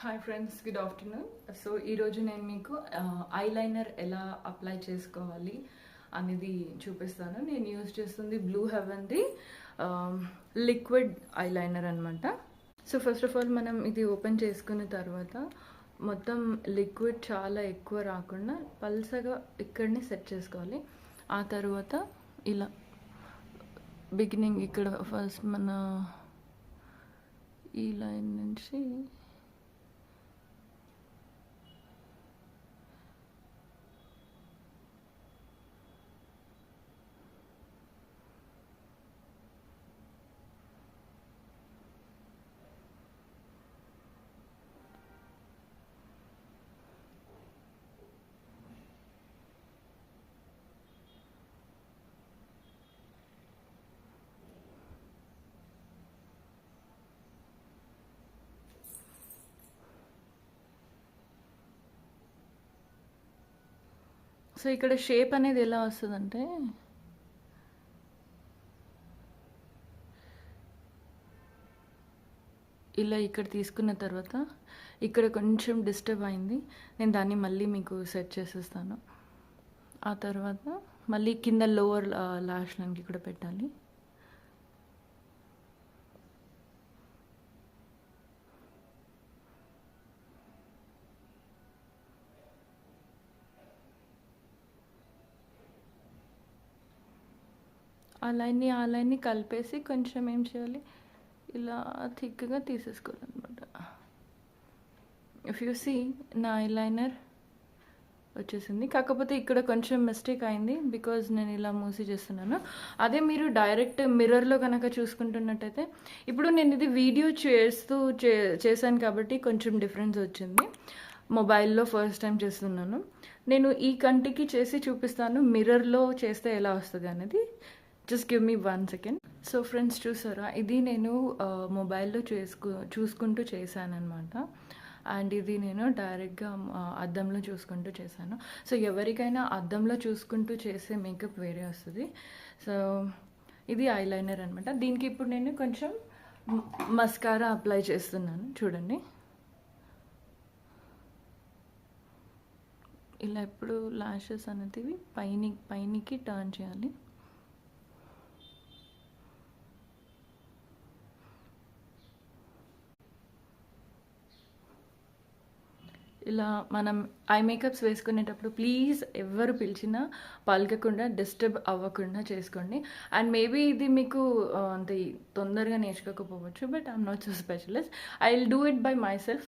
Hi friends, good afternoon. So ఈరోజు నేను మీకు ఐలైనర్ ఎలా అప్లై చేసుకోవాలి అనేది చూపిస్తాను. నేను యూజ్ చేస్తుంది బ్లూ హెవెన్ది లిక్విడ్ ఐలైనర్ అనమాట. సో ఫస్ట్ ఆఫ్ ఆల్ మనం ఇది ఓపెన్ చేసుకున్న తర్వాత మొత్తం లిక్విడ్ చాలా ఎక్కువ రాకుండా పల్సగా ఇక్కడనే సెట్ చేసుకోవాలి. ఆ తర్వాత ఇలా బిగినింగ్ ఇక్కడ ఫస్ట్ మన ఈ లైన్ నుంచి సో ఇక్కడ షేప్ అనేది ఎలా వస్తుందంటే ఇలా ఇక్కడ తీసుకున్న తర్వాత ఇక్కడ కొంచెం డిస్టర్బ్ అయింది. నేను దాన్ని మళ్ళీ మీకు సెట్ చేసేస్తాను. ఆ తర్వాత మళ్ళీ కింద లోవర్ లాష్ లైన్కి కూడా పెట్టాలి. ఆ లైన్ని కలిపేసి కొంచెం ఏం చేయాలి, ఇలా థిక్గా తీసేసుకోవాలన్నమాట. ఇఫ్ యూ సీ నా ఐలైనర్ వచ్చేసింది. కాకపోతే ఇక్కడ కొంచెం మిస్టేక్ అయింది బికాజ్ నేను ఇలా మూసి చేస్తున్నాను. అదే మీరు డైరెక్ట్ మిర్రర్లో కనుక చూసుకుంటున్నట్టయితే, ఇప్పుడు నేను ఇది వీడియో చేశాను కాబట్టి కొంచెం డిఫరెన్స్ వచ్చింది. మొబైల్లో ఫస్ట్ టైం చేస్తున్నాను. నేను ఈ కంటికి చేసి చూపిస్తాను మిర్రర్లో చేస్తే ఎలా వస్తుంది అనేది. Just give me 1 second. So friends, చూసారా, ఇది నేను మొబైల్లో చూసుకుంటూ చేశానమాట. అండ్ ఇది నేను డైరెక్ట్గా అద్దంలో చూసుకుంటూ చేశాను. సో ఎవరికైనా అద్దంలో చూసుకుంటూ చేసే మేకప్ వేరే వస్తుంది. సో ఇది ఐలైనర్ అనమాట. దీనికి ఇప్పుడు నేను కొంచెం మస్కారా అప్లై చేస్తున్నాను. చూడండి, ఇలా ఎప్పుడు లాషెస్ అనేది పైనికి టర్న్ చేయాలి. ఇలా మనం ఐ మేకప్స్ వేసుకునేటప్పుడు ప్లీజ్ ఎవరు పిలిచినా పలకకుండా డిస్టర్బ్ అవ్వకుండా చేసుకోండి. అండ్ మేబీ ఇది మీకు అంత తొందరగా నేర్చుకోకపోవచ్చు, but I'm not so specialist. I will do it by my self.